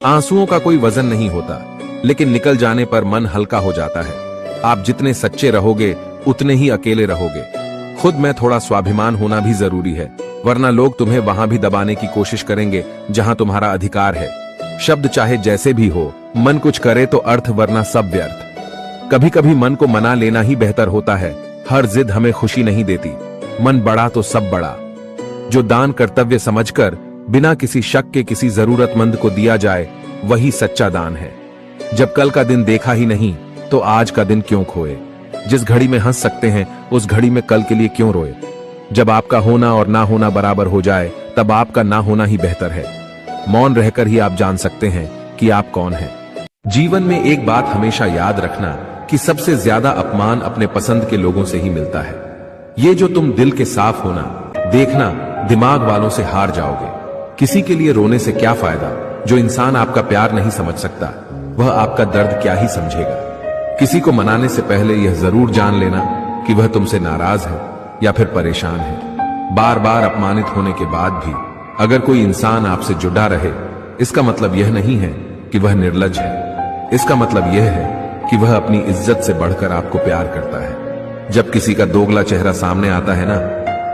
आंसुओं का कोई वजन नहीं होता, लेकिन निकल जाने पर मन हल्का हो जाता है। आप जितने सच्चे रहोगे उतने ही अकेले रहोगे। खुद में थोड़ा स्वाभिमान होना भी जरूरी है, वरना लोग तुम्हें वहां भी दबाने की कोशिश करेंगे जहां तुम्हारा अधिकार है। शब्द चाहे जैसे भी हो, मन कुछ करे तो अर्थ, वरना सब व्यर्थ। कभी कभी मन को मना लेना ही बेहतर होता है। हर जिद हमें खुशी नहीं देती। मन बड़ा तो सब बड़ा। जो दान कर्तव्य समझकर बिना किसी शक के किसी जरूरतमंद को दिया जाए, वही सच्चा दान है। जब कल का दिन देखा ही नहीं तो आज का दिन क्यों खोए। जिस घड़ी में हंस सकते हैं उस घड़ी में कल के लिए क्यों रोए। जब आपका होना और ना होना बराबर हो जाए तब आपका ना होना ही बेहतर है। मौन रहकर ही आप जान सकते हैं कि आप कौन हैं। जीवन में एक बात हमेशा याद रखना कि सबसे ज्यादा अपमान अपने पसंद के लोगों से ही मिलता है। ये जो तुम दिल के साफ होना, देखना दिमाग वालों से हार जाओगे। किसी के लिए रोने से क्या फायदा। जो इंसान आपका प्यार नहीं समझ सकता वह आपका दर्द क्या ही समझेगा। किसी को मनाने से पहले यह जरूर जान लेना कि वह तुमसे नाराज है या फिर परेशान है। बार बार अपमानित होने के बाद भी अगर कोई इंसान आपसे जुड़ा रहे, इसका मतलब यह नहीं है कि वह निर्लज है। इसका मतलब यह है कि वह अपनी इज्जत से बढ़कर आपको प्यार करता है। जब किसी का दोगला चेहरा सामने आता है ना,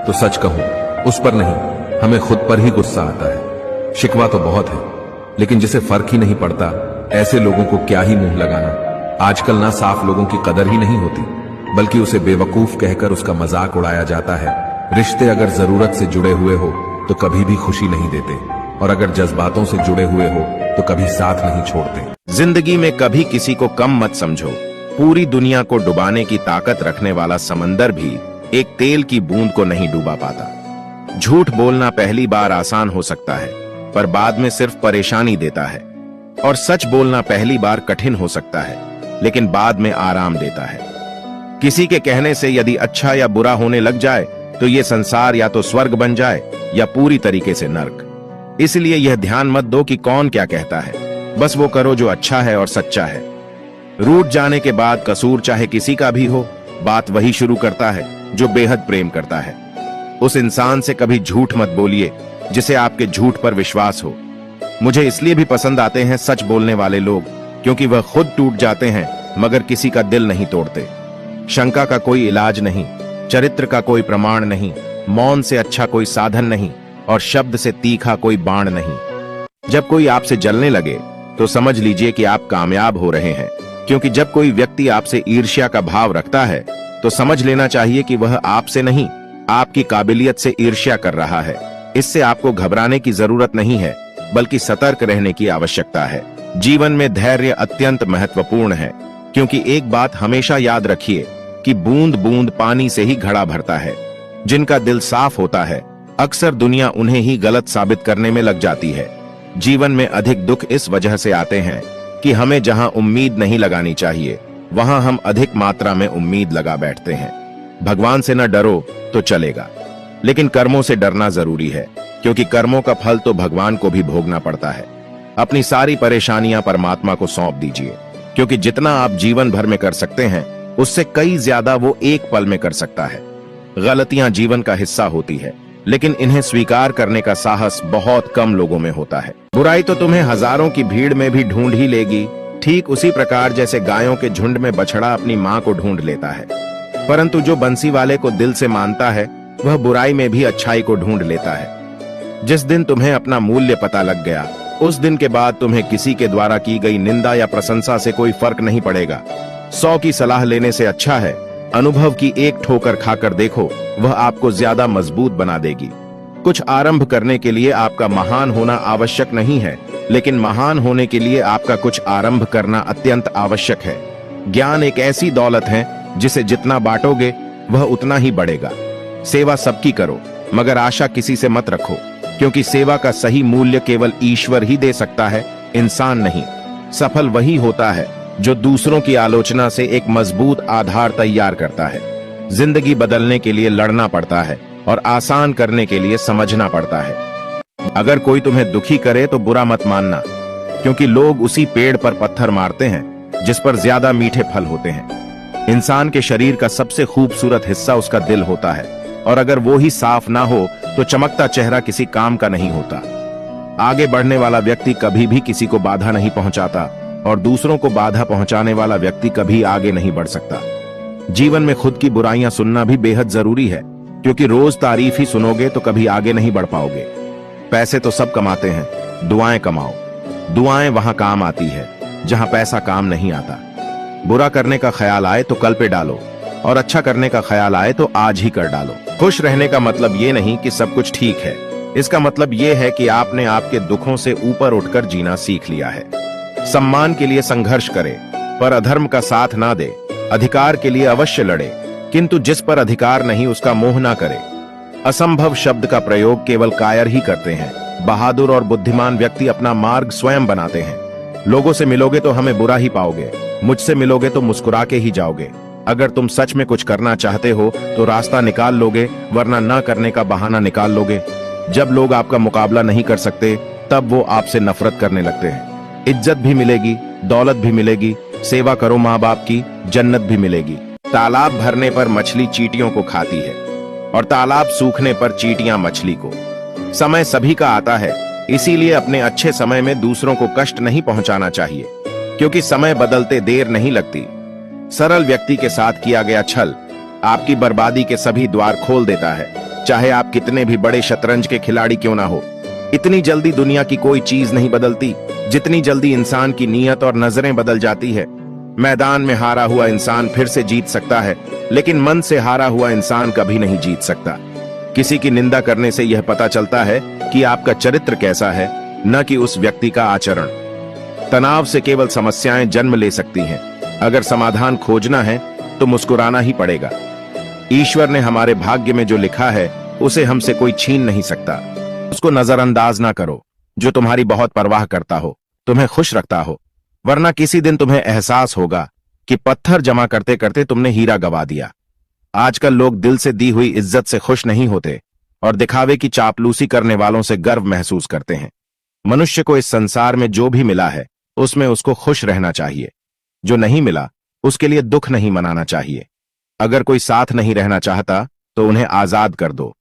तो सच कहूं उस पर नहीं, हमें खुद पर ही गुस्सा आता है। शिकवा तो बहुत है, लेकिन जिसे फर्क ही नहीं पड़ता, ऐसे लोगों को क्या ही मुंह लगाना। आजकल ना साफ लोगों की कदर ही नहीं होती, बल्कि उसे बेवकूफ कहकर उसका मजाक उड़ाया जाता है। रिश्ते अगर जरूरत से जुड़े हुए हो तो कभी भी खुशी नहीं देते, और अगर जज्बातों से जुड़े हुए हो तो कभी साथ नहीं छोड़ते। जिंदगी में कभी किसी को कम मत समझो। पूरी दुनिया को डुबाने की ताकत रखने वाला समंदर भी एक तेल की बूंद को नहीं डुबा पाता। झूठ बोलना पहली बार आसान हो सकता है, पर बाद में सिर्फ परेशानी देता है। और सच बोलना पहली बार कठिन हो सकता है, लेकिन बाद में आराम देता है। किसी के कहने से यदि अच्छा या बुरा होने लग जाए तो ये संसार या तो स्वर्ग बन जाए या पूरी तरीके से नर्क। इसलिए यह ध्यान मत दो कि कौन क्या कहता है, बस वो करो जो अच्छा है और सच्चा है। रूठ जाने के बाद कसूर चाहे किसी का भी हो, बात वही शुरू करता है जो बेहद प्रेम करता है। उस इंसान से कभी झूठ मत बोलिए जिसे आपके झूठ पर विश्वास हो। मुझे इसलिए भी पसंद आते हैं सच बोलने वाले लोग, क्योंकि वह खुद टूट जाते हैं मगर किसी का दिल नहीं तोड़ते। शंका का कोई इलाज नहीं, चरित्र का कोई प्रमाण नहीं, मौन से अच्छा कोई साधन नहीं, और शब्द से तीखा कोई बाण नहीं। जब कोई आपसे जलने लगे तो समझ लीजिए कि आप कामयाब हो रहे हैं, क्योंकि जब कोई व्यक्ति आपसे ईर्ष्या का भाव रखता है तो समझ लेना चाहिए कि वह आपसे नहीं, आपकी काबिलियत से ईर्ष्या कर रहा है। इससे आपको घबराने की जरूरत नहीं है, बल्कि सतर्क रहने की आवश्यकता है। जीवन में धैर्य अत्यंत महत्वपूर्ण है, क्योंकि एक बात हमेशा याद रखिए कि बूंद बूंद पानी से ही घड़ा भरता है। जिनका दिल साफ होता है, अक्सर दुनिया उन्हें ही गलत साबित करने में लग जाती है। जीवन में अधिक दुख इस वजह से आते हैं कि हमें जहां उम्मीद नहीं लगानी चाहिए, वहां हम अधिक मात्रा में उम्मीद लगा बैठते हैं। भगवान से न डरो तो चलेगा, लेकिन कर्मों से डरना जरूरी है, क्योंकि कर्मों का फल तो भगवान को भी भोगना पड़ता है। अपनी सारी परेशानियां परमात्मा को सौंप दीजिए, क्योंकि जितना आप जीवन भर में कर सकते हैं उससे कई ज्यादा वो एक पल में कर सकता है। गलतियां जीवन का हिस्सा होती है, लेकिन इन्हें स्वीकार करने का साहस बहुत कम लोगों में होता है। बुराई तो तुम्हें हजारों की भीड़ में भी ढूंढ ही लेगी, ठीक उसी प्रकार जैसे गायों के झुंड में बछड़ा अपनी मां को ढूंढ लेता है। परंतु जो बंसी वाले को दिल से मानता है, वह बुराई में भी अच्छाई को ढूंढ लेता है। जिस दिन तुम्हें अपना मूल्य पता लग गया, उस दिन के बाद तुम्हें किसी के द्वारा की गई निंदा या प्रशंसा से कोई फर्क नहीं पड़ेगा। 100 की सलाह लेने से अच्छा है अनुभव की एक ठोकर खाकर देखो, वह आपको ज्यादा मजबूत बना देगी। कुछ आरंभ करने के लिए आपका महान होना आवश्यक नहीं है, लेकिन महान होने के लिए आपका कुछ आरंभ करना अत्यंत आवश्यक है। ज्ञान एक ऐसी दौलत है जिसे जितना बांटोगे वह उतना ही बढ़ेगा। सेवा सबकी करो, मगर आशा किसी से मत रखो, क्योंकि सेवा का सही मूल्य केवल ईश्वर ही दे सकता है, इंसान नहीं। सफल वही होता है जो दूसरों की आलोचना से एक मजबूत आधार तैयार करता है। जिंदगी बदलने के लिए लड़ना पड़ता है और आसान करने के लिए समझना पड़ता है। अगर कोई तुम्हें दुखी करे तो बुरा मत मानना, क्योंकि लोग उसी पेड़ पर पत्थर मारते हैं जिस पर ज्यादा मीठे फल होते हैं। इंसान के शरीर का सबसे खूबसूरत हिस्सा उसका दिल होता है, और अगर वो ही साफ ना हो तो चमकता चेहरा किसी काम का नहीं होता। आगे बढ़ने वाला व्यक्ति कभी भी किसी को बाधा नहीं पहुंचाता और दूसरों को बाधा पहुंचाने वाला व्यक्ति कभी आगे नहीं बढ़ सकता। जीवन में खुद की बुराइयां सुनना भी बेहद जरूरी है, क्योंकि रोज तारीफ ही सुनोगे तो कभी आगे नहीं बढ़ पाओगे। पैसे तो सब कमाते हैं, दुआएं कमाओ। दुआएं वहां काम आती है जहां पैसा काम नहीं आता। बुरा करने का ख्याल आए तो कल पे डालो और अच्छा करने का ख्याल आए तो आज ही कर डालो। खुश रहने का मतलब ये नहीं कि सब कुछ ठीक है, इसका मतलब ये है कि आपने आपके दुखों से ऊपर उठकर जीना सीख लिया है। सम्मान के लिए संघर्ष करे पर अधर्म का साथ ना दे। अधिकार के लिए अवश्य लड़े, किंतु जिस पर अधिकार नहीं उसका मोह ना करे। असंभव शब्द का प्रयोग केवल कायर ही करते हैं। बहादुर और बुद्धिमान व्यक्ति अपना मार्ग स्वयं बनाते हैं। लोगों से मिलोगे तो हमें बुरा ही पाओगे, मुझसे मिलोगे तो मुस्कुरा के ही जाओगे। अगर तुम सच में कुछ करना चाहते हो तो रास्ता निकाल लोगे, वरना ना करने का बहाना निकाल लोगे। जब लोग आपका मुकाबला नहीं कर सकते तब वो आपसे नफरत करने लगते हैं। इज्जत भी मिलेगी, दौलत भी मिलेगी, सेवा करो माँ बाप की, जन्नत भी मिलेगी। तालाब भरने पर मछली चींटियों को खाती है और तालाब सूखने पर चींटियां मछली को। समय सभी का आता है, इसीलिए अपने अच्छे समय में दूसरों को कष्ट नहीं पहुंचाना चाहिए, क्योंकि समय बदलते देर नहीं लगती। सरल व्यक्ति के साथ किया गया छल आपकी बर्बादी के सभी द्वार खोल देता है, चाहे आप कितने भी बड़े शतरंज के खिलाड़ी क्यों ना हो। इतनी जल्दी दुनिया की कोई चीज नहीं बदलती जितनी जल्दी इंसान की नीयत और नजरें बदल जाती है। मैदान में हारा हुआ इंसान फिर से जीत सकता है, लेकिन मन से हारा हुआ इंसान कभी नहीं जीत सकता। किसी की निंदा करने से यह पता चलता है कि आपका चरित्र कैसा है, न कि उस व्यक्ति का आचरण। तनाव से केवल समस्याएं जन्म ले सकती हैं। अगर समाधान खोजना है तो मुस्कुराना ही पड़ेगा। ईश्वर ने हमारे भाग्य में जो लिखा है उसे हमसे कोई छीन नहीं सकता। उसको नजरअंदाज ना करो। जो तुम्हारी बहुत परवाह करता हो, तुम्हें खुश रखता हो, वरना किसी दिन तुम्हें एहसास होगा कि पत्थर जमा करते करते तुमने हीरा गवा दिया। आजकल लोग दिल से दी हुई इज्जत से खुश नहीं होते और दिखावे की चापलूसी करने वालों से गर्व महसूस करते हैं। मनुष्य को इस संसार में जो भी मिला है उसमें उसको खुश रहना चाहिए। जो नहीं मिला उसके लिए दुख नहीं मनाना चाहिए। अगर कोई साथ नहीं रहना चाहता तो उन्हें आजाद कर दो।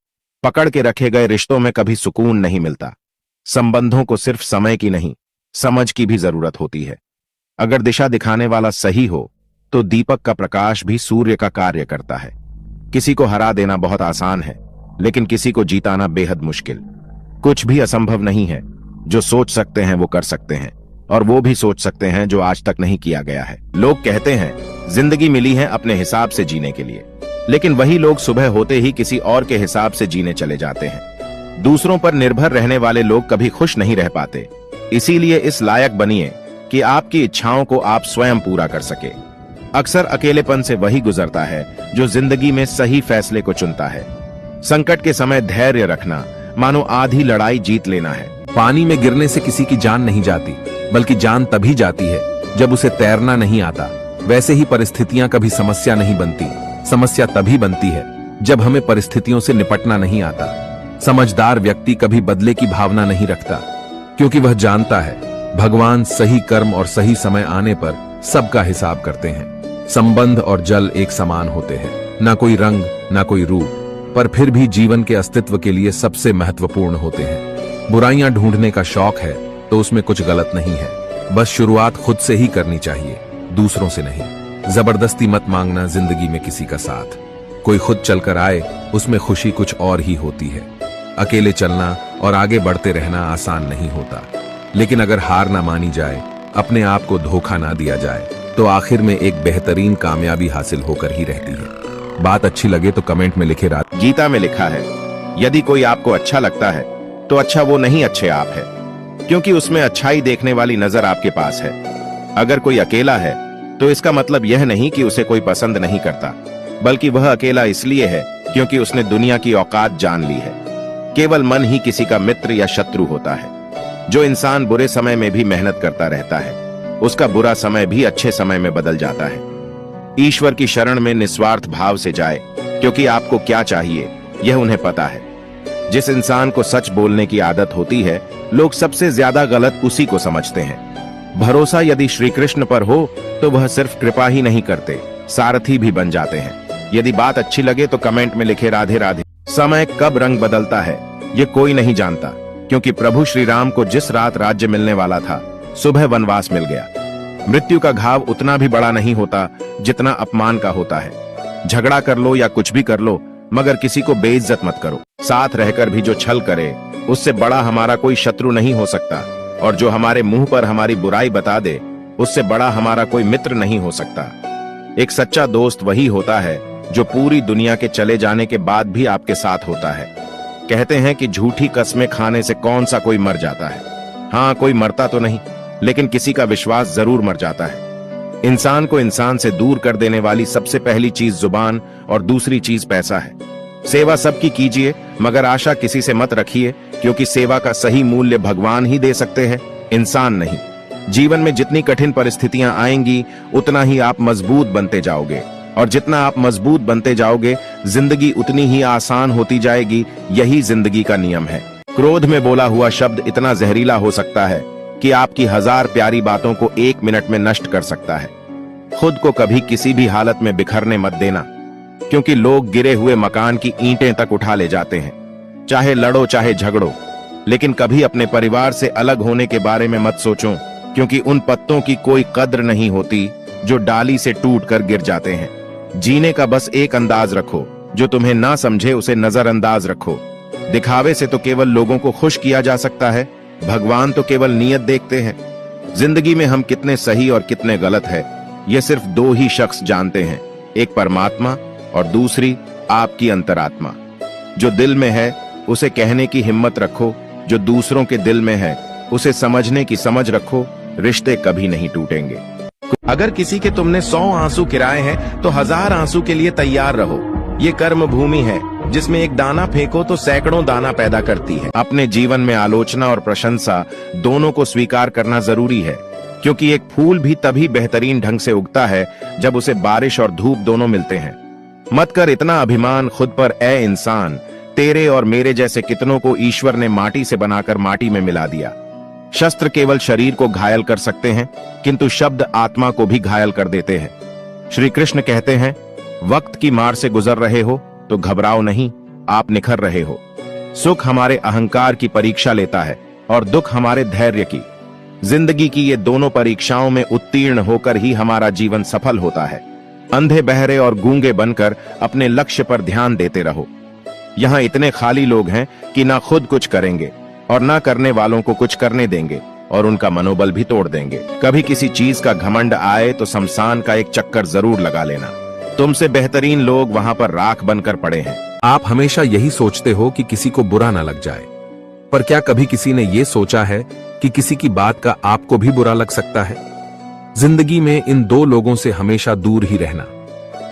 पकड़ के रखे गए रिश्तों में कभी सुकून नहीं मिलता। संबंधों को सिर्फ समय की नहीं, समझ की भी जरूरत होती है। अगर दिशा दिखाने वाला सही हो तो दीपक का प्रकाश भी सूर्य का कार्य करता है। किसी को हरा देना बहुत आसान है, लेकिन किसी को जीताना बेहद मुश्किल। कुछ भी असंभव नहीं है। जो सोच सकते हैं वो कर सकते हैं, और वो भी सोच सकते हैं जो आज तक नहीं किया गया है। लोग कहते हैं जिंदगी मिली है अपने हिसाब से जीने के लिए, लेकिन वही लोग सुबह होते ही किसी और के हिसाब से जीने चले जाते हैं। दूसरों पर निर्भर रहने वाले लोग कभी खुश नहीं रह पाते। इसीलिए इस लायक बनिए कि आपकी इच्छाओं को आप स्वयं पूरा कर सके। अक्सर अकेलेपन से वही गुजरता है जो जिंदगी में सही फैसले को चुनता है। संकट के समय धैर्य रखना मानो आधी लड़ाई जीत लेना है। पानी में गिरने से किसी की जान नहीं जाती, बल्कि जान तभी जाती है जब उसे तैरना नहीं आता। वैसे ही परिस्थितियां कभी समस्या नहीं बनती। समस्या तभी बनती है जब हमें परिस्थितियों से निपटना नहीं आता। समझदार व्यक्ति कभी बदले की भावना नहीं रखता, क्योंकि वह जानता है भगवान सही कर्म और सही समय आने पर सबका हिसाब करते हैं। संबंध और जल एक समान होते हैं, ना कोई रंग ना कोई रूप, पर फिर भी जीवन के अस्तित्व के लिए सबसे महत्वपूर्ण होते हैं। बुराइयां ढूंढने का शौक है तो उसमें कुछ गलत नहीं है। बस शुरुआत खुद से ही करनी चाहिए, दूसरों से नहीं। जबरदस्ती मत मांगना जिंदगी में किसी का साथ। कोई खुद चलकर आए उसमें खुशी कुछ और ही होती है। अकेले चलना और आगे बढ़ते रहना आसान नहीं होता, लेकिन अगर हार ना मानी जाए, अपने आप को धोखा ना दिया जाए, तो आखिर में एक बेहतरीन कामयाबी हासिल होकर ही रहती है। बात अच्छी लगे तो कमेंट में लिखे। गीता में लिखा है, यदि कोई आपको अच्छा लगता है तो अच्छा वो नहीं अच्छे आप है, क्योंकि उसमें अच्छाई देखने वाली नजर आपके पास है। अगर कोई अकेला है तो इसका मतलब यह नहीं कि उसे कोई पसंद नहीं करता, बल्कि वह अकेला इसलिए है क्योंकि उसने दुनिया की औकात जान ली है। केवल मन ही किसी का मित्र या शत्रु होता है। जो इंसान बुरे समय में भी मेहनत करता रहता है, उसका बुरा समय भी अच्छे समय में बदल जाता है। ईश्वर की शरण में निस्वार्थ भाव से जाए, क्योंकि आपको क्या चाहिए यह उन्हें पता है। जिस इंसान को सच बोलने की आदत होती है, लोग सबसे ज्यादा गलत उसी को समझते हैं। भरोसा यदि श्री कृष्ण पर हो तो वह सिर्फ कृपा ही नहीं करते, सारथी भी बन जाते हैं। यदि बात अच्छी लगे तो कमेंट में लिखे राधे राधे। समय कब रंग बदलता है ये कोई नहीं जानता, क्योंकि प्रभु श्री राम को जिस रात राज्य मिलने वाला था, सुबह वनवास मिल गया। मृत्यु का घाव उतना भी बड़ा नहीं होता जितना अपमान का होता है। झगड़ा कर लो या कुछ भी कर लो, मगर किसी को बेइज्जत मत करो। साथ रहकर भी जो छल करे, उससे बड़ा हमारा कोई शत्रु नहीं हो सकता। और जो हमारे मुंह पर हमारी बुराई बता दे, उससे बड़ा हमारा कोई मित्र नहीं हो सकता। एक सच्चा दोस्त वही होता है जो पूरी दुनिया के चले जाने के बाद भी आपके साथ होता है। कहते हैं कि झूठी कस्में खाने से कौन सा कोई मर जाता है। हाँ, कोई मरता तो नहीं, लेकिन किसी का विश्वास जरूर मर जाता है। इंसान को इंसान से दूर कर देने वाली सबसे पहली चीज जुबान और दूसरी चीज पैसा है। सेवा सबकी कीजिए, मगर आशा किसी से मत रखिए, क्योंकि सेवा का सही मूल्य भगवान ही दे सकते हैं, इंसान नहीं। जीवन में जितनी कठिन परिस्थितियां आएंगी, उतना ही आप मजबूत बनते जाओगे, और जितना आप मजबूत बनते जाओगे, जिंदगी उतनी ही आसान होती जाएगी। यही जिंदगी का नियम है। क्रोध में बोला हुआ शब्द इतना जहरीला हो सकता है कि आपकी 1000 प्यारी बातों को 1 मिनट में नष्ट कर सकता है। खुद को कभी किसी भी हालत में बिखरने मत देना, क्योंकि लोग गिरे हुए मकान की ईंटें तक उठा ले जाते हैं। चाहे लड़ो चाहे झगड़ो, लेकिन कभी अपने परिवार से अलग होने के बारे में मत सोचो, क्योंकि उन पत्तों की कोई कद्र नहीं होती जो डाली से टूटकर गिर जाते हैं। जीने का बस एक अंदाज रखो, जो तुम्हें ना समझे उसे नजरअंदाज रखो। दिखावे से तो केवल लोगों को खुश किया जा सकता है, भगवान तो केवल नीयत देखते हैं। जिंदगी में हम कितने सही और कितने गलत है, यह सिर्फ 2 ही शख्स जानते हैं, एक परमात्मा और दूसरी आपकी अंतरात्मा। जो दिल में है उसे कहने की हिम्मत रखो, जो दूसरों के दिल में है उसे समझने की समझ रखो। रिश्ते कभी नहीं टूटेंगे। अगर किसी के तुमने 100 आंसू किराए हैं, तो 1000 आंसू के लिए तैयार रहो। ये कर्म भूमि है, जिसमें एक दाना फेंको तो सैकड़ों दाना पैदा करती है। अपने जीवन में आलोचना और प्रशंसा दोनों को स्वीकार करना जरूरी है, क्योंकि एक फूल भी तभी बेहतरीन ढंग से उगता है जब उसे बारिश और धूप दोनों मिलते हैं। मत कर इतना अभिमान खुद पर, ए इंसान। तेरे और मेरे जैसे कितनों को ईश्वर ने माटी से बनाकर माटी में मिला दिया। शस्त्र केवल शरीर को घायल कर सकते हैं, किंतु शब्द आत्मा को भी घायल कर देते हैं। श्री कृष्ण कहते हैं, वक्त की मार से गुजर रहे हो तो घबराओ नहीं, आप निखर रहे हो। सुख हमारे अहंकार की परीक्षा लेता है और दुख हमारे धैर्य की। जिंदगी की ये दोनों परीक्षाओं में उत्तीर्ण होकर ही हमारा जीवन सफल होता है। अंधे बहरे और गूंगे बनकर अपने लक्ष्य पर ध्यान देते रहो। यहाँ इतने खाली लोग हैं कि ना खुद कुछ करेंगे और ना करने वालों को कुछ करने देंगे, और उनका मनोबल भी तोड़ देंगे। कभी किसी चीज का घमंड आए तो शमशान का एक चक्कर जरूर लगा लेना। तुमसे बेहतरीन लोग वहां पर राख बनकर पड़े हैं। आप हमेशा यही सोचते हो कि किसी को बुरा ना लग जाए, पर क्या कभी किसी ने यह सोचा है कि किसी की बात का आपको भी बुरा लग सकता है? जिंदगी में इन 2 लोगों से हमेशा दूर ही रहना,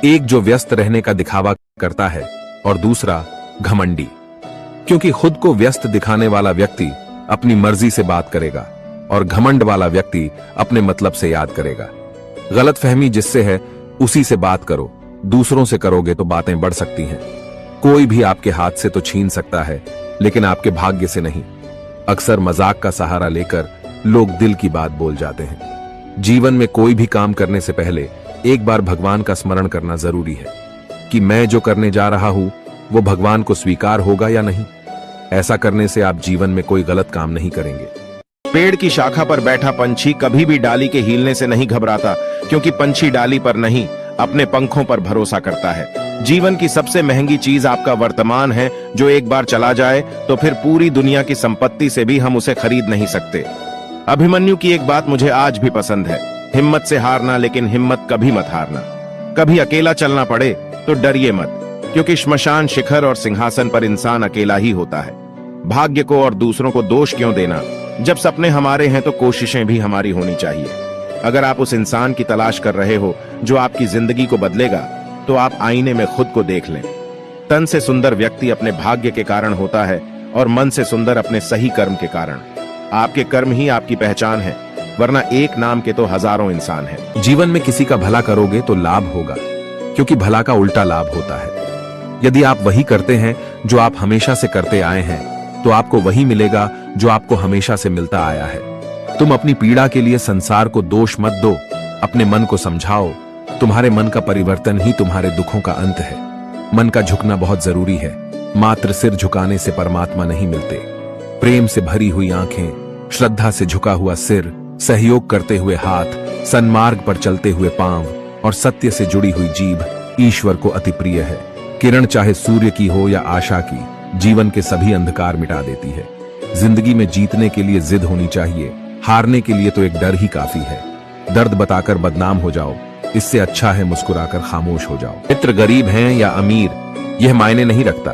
एक जो व्यस्त रहने का दिखावा करता है और दूसरा घमंडी, क्योंकि खुद को व्यस्त दिखाने वाला व्यक्ति अपनी मर्जी से बात करेगा और घमंड वाला व्यक्ति अपने मतलब से याद करेगा। गलतफहमी जिससे है उसी से बात करो, दूसरों से करोगे तो बातें बढ़ सकती हैं। कोई भी आपके हाथ से तो छीन सकता है, लेकिन आपके भाग्य से नहीं। अक्सर मजाक का सहारा लेकर लोग दिल की बात बोल जाते हैं। जीवन में कोई भी काम करने से पहले एक बार भगवान का स्मरण करना जरूरी है कि मैं जो करने जा रहा हूं वो भगवान को स्वीकार होगा या नहीं। ऐसा करने से आप जीवन में कोई गलत काम नहीं करेंगे। पेड़ की शाखा पर बैठा पंछी कभी भी डाली के हिलने से नहीं घबराता, क्योंकि पंछी डाली पर नहीं, अपने पंखों पर भरोसा करता है। जीवन की सबसे महंगी चीज आपका वर्तमान है, जो एक बार चला जाए तो फिर पूरी दुनिया की संपत्ति से भी हम उसे खरीद नहीं सकते। अभिमन्यु की एक बात मुझे आज भी पसंद है, हिम्मत से हारना, लेकिन हिम्मत कभी मत हारना। कभी अकेला चलना पड़े तो डरिए मत, क्योंकि श्मशान शिखर और सिंहासन पर इंसान अकेला ही होता है। भाग्य को और दूसरों को दोष क्यों देना? जब सपने हमारे हैं तो कोशिशें भी हमारी होनी चाहिए। अगर आप उस इंसान की तलाश कर रहे हो जो आपकी जिंदगी को बदलेगा, तो आप आईने में खुद को देख लें। तन से सुंदर व्यक्ति अपने भाग्य के कारण होता है और मन से सुंदर अपने सही कर्म के कारण। आपके कर्म ही आपकी पहचान है, वरना एक नाम के तो हजारों इंसान हैं। जीवन में किसी का भला करोगे तो लाभ होगा, क्योंकि भला का उल्टा लाभ होता है। यदि आप वही करते हैं जो आप हमेशा से करते आए हैं, तो आपको वही मिलेगा जो आपको हमेशा से मिलता आया है। तुम अपनी पीड़ा के लिए संसार को दोष मत दो, अपने मन को समझाओ। तुम्हारे मन का परिवर्तन ही तुम्हारे दुखों का अंत है। मन का झुकना बहुत जरूरी है, मात्र सिर झुकाने से परमात्मा नहीं मिलते। प्रेम से भरी हुई आंखें, श्रद्धा से झुका हुआ सिर, सहयोग करते हुए हाथ, सन्मार्ग पर चलते हुए पांव और सत्य से जुड़ी हुई जीभ ईश्वर को अति प्रिय है। किरण चाहे सूर्य की हो या आशा की, जीवन के सभी अंधकार मिटा देती है। जिंदगी में जीतने के लिए जिद होनी चाहिए, हारने के लिए तो एक डर ही काफी है। दर्द बताकर बदनाम हो जाओ, इससे अच्छा है मुस्कुराकर खामोश हो जाओ। मित्र गरीब हैं या अमीर, यह मायने नहीं रखता,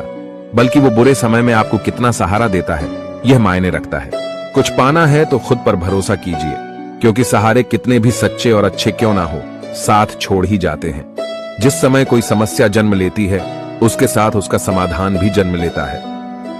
बल्कि वो बुरे समय में आपको कितना सहारा देता है यह मायने रखता है। कुछ पाना है तो खुद पर भरोसा कीजिए, क्योंकि सहारे कितने भी सच्चे और अच्छे क्यों ना हो, साथ छोड़ ही जाते हैं। जिस समय कोई समस्या जन्म लेती है, उसके साथ उसका समाधान भी जन्म लेता है।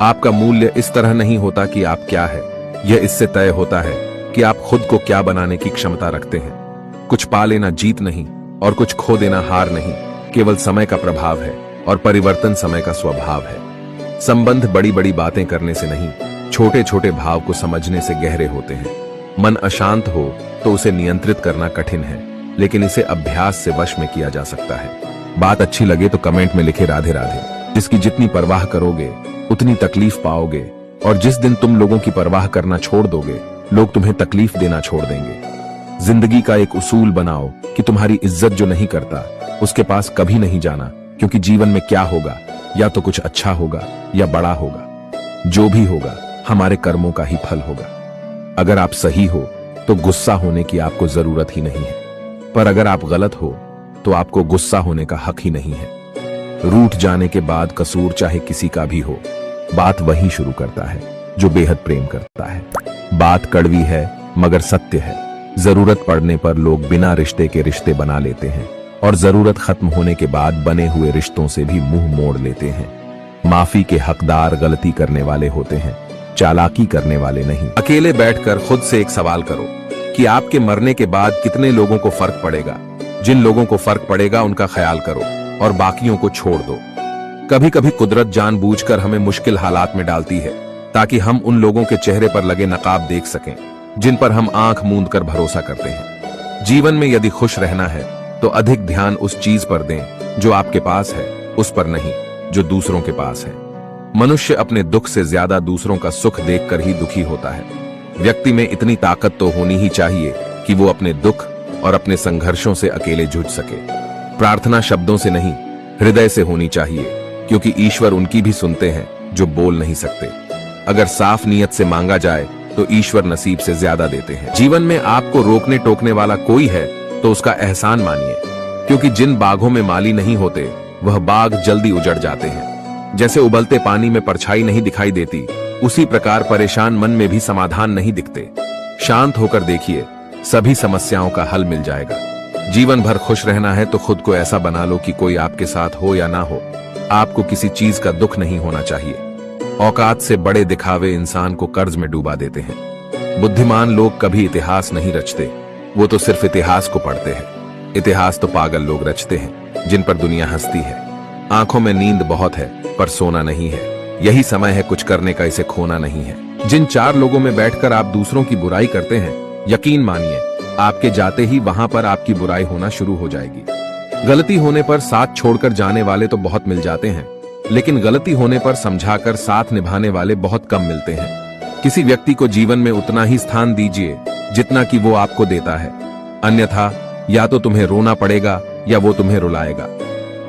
आपका मूल्य इस तरह नहीं होता कि आप क्या है, यह इससे तय होता है कि आप खुद को क्या बनाने की क्षमता रखते हैं। कुछ पा लेना जीत नहीं और कुछ खो देना हार नहीं, केवल समय का प्रभाव है और परिवर्तन समय का स्वभाव है। संबंध बड़ी बड़ी बातें करने से नहीं, छोटे छोटे भाव को समझने से गहरे होते हैं। मन अशांत हो तो उसे नियंत्रित करना कठिन है, लेकिन इसे अभ्यास से वश में किया जा सकता है। बात अच्छी लगे तो कमेंट में लिखे राधे राधे। जिसकी जितनी परवाह करोगे उतनी तकलीफ पाओगे, और जिस दिन तुम लोगों की परवाह करना छोड़ दोगे, लोग तुम्हें तकलीफ देना छोड़ देंगे। जिंदगी का एक उसूल बनाओ कि तुम्हारी इज्जत जो नहीं करता उसके पास कभी नहीं जाना, क्योंकि जीवन में क्या होगा, या तो कुछ अच्छा होगा या बड़ा होगा। जो भी होगा हमारे कर्मों का ही फल होगा। अगर आप सही हो तो गुस्सा होने की आपको जरूरत ही नहीं है, पर अगर आप गलत हो तो आपको गुस्सा होने का हक ही नहीं है। रूठ जाने के बाद कसूर चाहे किसी का भी हो, बात वही शुरू करता है जो बेहद प्रेम करता है। बात कड़वी है मगर सत्य है। जरूरत पड़ने पर लोग बिना रिश्ते के रिश्ते बना लेते हैं, और जरूरत खत्म होने के बाद बने हुए रिश्तों से भी मुंह मोड़ लेते हैं। माफी के हकदार गलती करने वाले होते हैं, चालाकी करने वाले नहीं। अकेले बैठकर खुद से एक सवाल करो कि आपके मरने के बाद कितने लोगों को फर्क पड़ेगा। जिन लोगों को फर्क पड़ेगा उनका ख्याल करो और बाकियों को छोड़ दो। कभी कभी कुदरत जानबूझकर हमें मुश्किल हालात में डालती है, ताकि हम उन लोगों के चेहरे पर लगे नकाब देख सकें जिन पर हम आंख मूंद कर भरोसा करते हैं। जीवन में यदि खुश रहना है तो अधिक ध्यान उस चीज पर दें जो आपके पास है, उस पर नहीं जो दूसरों के पास है। मनुष्य अपने दुख से ज्यादा दूसरों का सुख देखकर ही दुखी होता है। व्यक्ति में इतनी ताकत तो होनी ही चाहिए कि वो अपने दुख और अपने संघर्षों से अकेले जूझ सके। प्रार्थना शब्दों से नहीं, हृदय से होनी चाहिए, क्योंकि ईश्वर उनकी भी सुनते हैं जो बोल नहीं सकते। अगर साफ नीयत से मांगा जाए तो ईश्वर नसीब से ज्यादा देते हैं। जीवन में आपको रोकने टोकने वाला कोई है तो उसका एहसान मानिए, क्योंकि जिन बागों में माली नहीं होते वह बाग जल्दी उजड़ जाते हैं। जैसे उबलते पानी में परछाई नहीं दिखाई देती, उसी प्रकार परेशान मन में भी समाधान नहीं दिखते। शांत होकर देखिए, सभी समस्याओं का हल मिल जाएगा। जीवन भर खुश रहना है तो खुद को ऐसा बना लो कि कोई आपके साथ हो या ना हो, आपको किसी चीज का दुख नहीं होना चाहिए। औकात से बड़े दिखावे इंसान को कर्ज में डूबा देते हैं। बुद्धिमान लोग कभी इतिहास नहीं रचते, वो तो सिर्फ इतिहास को पढ़ते हैं। इतिहास तो पागल लोग रचते हैं जिन पर दुनिया हंसती है। आंखों में नींद बहुत है पर सोना नहीं है। यही समय है कुछ करने का, इसे खोना नहीं है। जिन चार लोगों में बैठकर आप दूसरों की बुराई करते हैं, यकीन मानिए आपके जाते ही वहां पर आपकी बुराई होना शुरू हो जाएगी। गलती होने पर साथ छोड़कर जाने वाले तो बहुत मिल जाते हैं, लेकिन गलती होने पर समझाकर साथ निभाने वाले बहुत कम मिलते हैं। किसी व्यक्ति को जीवन में उतना ही स्थान दीजिए जितना कि वो आपको देता है, अन्यथा या तो तुम्हें रोना पड़ेगा या वो तुम्हें रुलाएगा।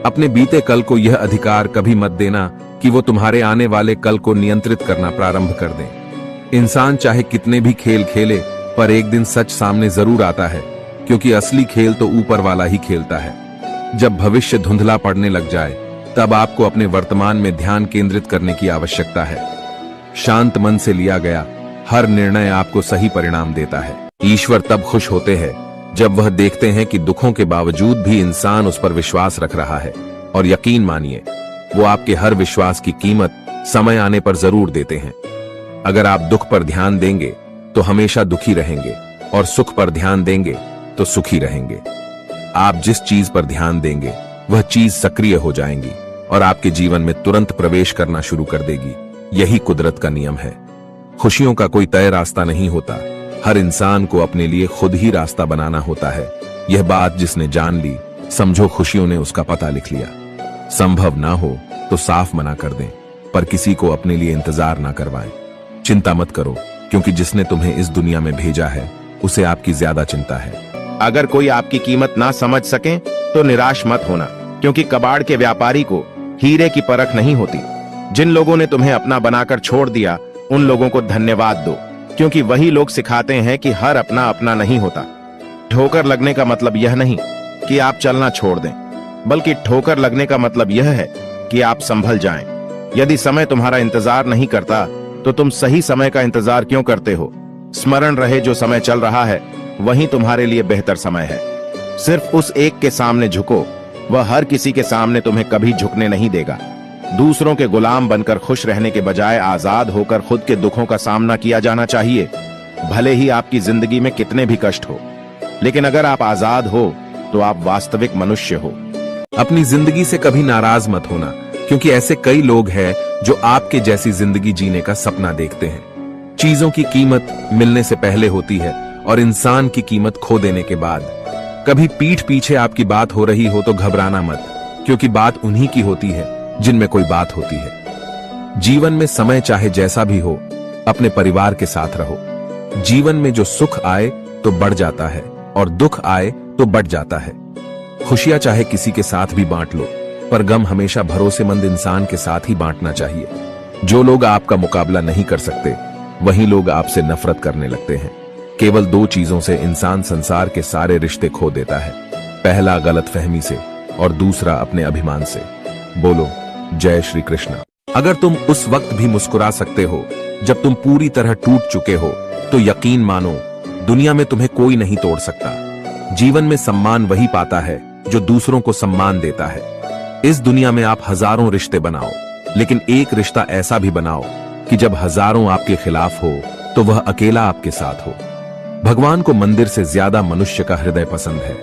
अपने बीते कल को यह अधिकार कभी मत देना कि वो तुम्हारे आने वाले कल को नियंत्रित करना प्रारंभ कर दें। इंसान चाहे कितने भी खेल खेले, पर एक दिन सच सामने जरूर आता है, क्योंकि असली खेल तो ऊपर वाला ही खेलता है। जब भविष्य धुंधला पड़ने लग जाए, तब आपको अपने वर्तमान में ध्यान केंद्रित करने की आवश्यकता है। शांत मन से लिया गया हर निर्णय आपको सही परिणाम देता है। ईश्वर तब खुश होते हैं जब वह देखते हैं कि दुखों के बावजूद भी इंसान उस पर विश्वास रख रहा है, और यकीन मानिए वो आपके हर विश्वास की कीमत समय आने पर जरूर देते हैं। अगर आप दुख पर ध्यान देंगे तो हमेशा दुखी रहेंगे, और सुख पर ध्यान देंगे तो सुखी रहेंगे। आप जिस चीज पर ध्यान देंगे वह चीज सक्रिय हो जाएंगी और आपके जीवन में तुरंत प्रवेश करना शुरू कर देगी। यही कुदरत का नियम है। खुशियों का कोई तय रास्ता नहीं होता, हर इंसान को अपने लिए खुद ही रास्ता बनाना होता है। यह बात जिसने जान ली, समझो खुशियों ने उसका पता लिख लिया। संभव ना हो तो साफ मना कर दें, पर किसी को अपने लिए इंतजार ना करवाएं। चिंता मत करो, क्योंकि जिसने तुम्हें इस दुनिया में भेजा है उसे आपकी ज्यादा चिंता है। अगर कोई आपकी कीमत ना समझ सके तो निराश मत होना, क्योंकि कबाड़ के व्यापारी को हीरे की परख नहीं होती। जिन लोगों ने तुम्हें अपना बनाकर छोड़ दिया उन लोगों को धन्यवाद दो, क्योंकि वही लोग सिखाते हैं कि हर अपना अपना नहीं होता। ठोकर लगने का मतलब यह नहीं कि आप चलना छोड़ दें, बल्कि ठोकर लगने का मतलब यह है कि आप संभल जाएं। यदि समय तुम्हारा इंतजार नहीं करता तो तुम सही समय का इंतजार क्यों करते हो? स्मरण रहे, जो समय चल रहा है वही तुम्हारे लिए बेहतर समय है। सिर्फ उस एक के सामने झुको, वह हर किसी के सामने तुम्हें कभी झुकने नहीं देगा। दूसरों के गुलाम बनकर खुश रहने के बजाय आजाद होकर खुद के दुखों का सामना किया जाना चाहिए, भले ही आपकी जिंदगी में कितने भी कष्ट हो। लेकिन अगर आप आजाद हो तो आप वास्तविक मनुष्य हो। अपनी जिंदगी से कभी नाराज मत होना, क्योंकि ऐसे कई लोग हैं जो आपके जैसी जिंदगी जीने का सपना देखते हैं। चीजों की कीमत मिलने से पहले होती है और इंसान की कीमत खो देने के बाद। कभी पीठ पीछे आपकी बात हो रही हो तो घबराना मत, क्योंकि बात उन्हीं की होती है जिनमें कोई बात होती है। जीवन में समय चाहे जैसा भी हो, अपने परिवार के साथ रहो। जीवन में जो सुख आए तो बढ़ जाता है और दुख आए तो बढ़ जाता है। खुशियां चाहे किसी के साथ भी बांट लो, पर गम हमेशा भरोसेमंद इंसान के साथ ही बांटना चाहिए। जो लोग आपका मुकाबला नहीं कर सकते वही लोग आपसे नफरत करने लगते हैं। केवल दो चीजों से इंसान संसार के सारे रिश्ते खो देता है, पहला गलतफहमी से और दूसरा अपने अभिमान से। बोलो जय श्री कृष्ण। अगर तुम उस वक्त भी मुस्कुरा सकते हो जब तुम पूरी तरह टूट चुके हो, तो यकीन मानो दुनिया में तुम्हें कोई नहीं तोड़ सकता। जीवन में सम्मान वही पाता है जो दूसरों को सम्मान देता है। इस दुनिया में आप हजारों रिश्ते बनाओ, लेकिन एक रिश्ता ऐसा भी बनाओ कि जब हजारों आपके खिलाफ हो तो वह अकेला आपके साथ हो। भगवान को मंदिर से ज्यादा मनुष्य का हृदय पसंद है,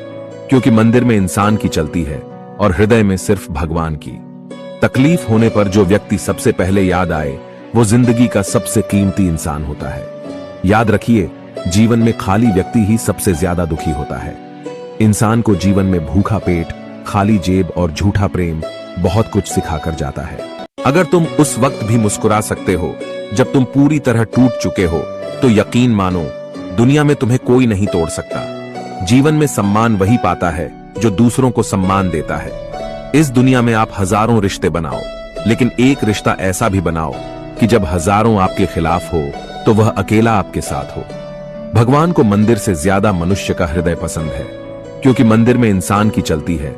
क्योंकि मंदिर में इंसान की चलती है और हृदय में सिर्फ भगवान की। तकलीफ होने पर जो व्यक्ति सबसे पहले याद आए वो जिंदगी का सबसे कीमती इंसान होता है। याद रखिए, जीवन में खाली व्यक्ति ही सबसे ज्यादा दुखी होता है। इंसान को जीवन में भूखा पेट, खाली जेब और झूठा प्रेम बहुत कुछ सिखाकर जाता है। अगर तुम उस वक्त भी मुस्कुरा सकते हो जब तुम पूरी तरह टूट चुके हो, तो यकीन मानो दुनिया में तुम्हें कोई नहीं तोड़ सकता। जीवन में सम्मान वही पाता है जो दूसरों को सम्मान देता है। इस दुनिया में आप हजारों रिश्ते बनाओ, लेकिन एक रिश्ता ऐसा भी बनाओ कि जब हजारों आपके खिलाफ हो तो वह अकेला आपके साथ हो। भगवान को मंदिर से ज्यादा मनुष्य का हृदय पसंद है, क्योंकि मंदिर में इंसान की चलती है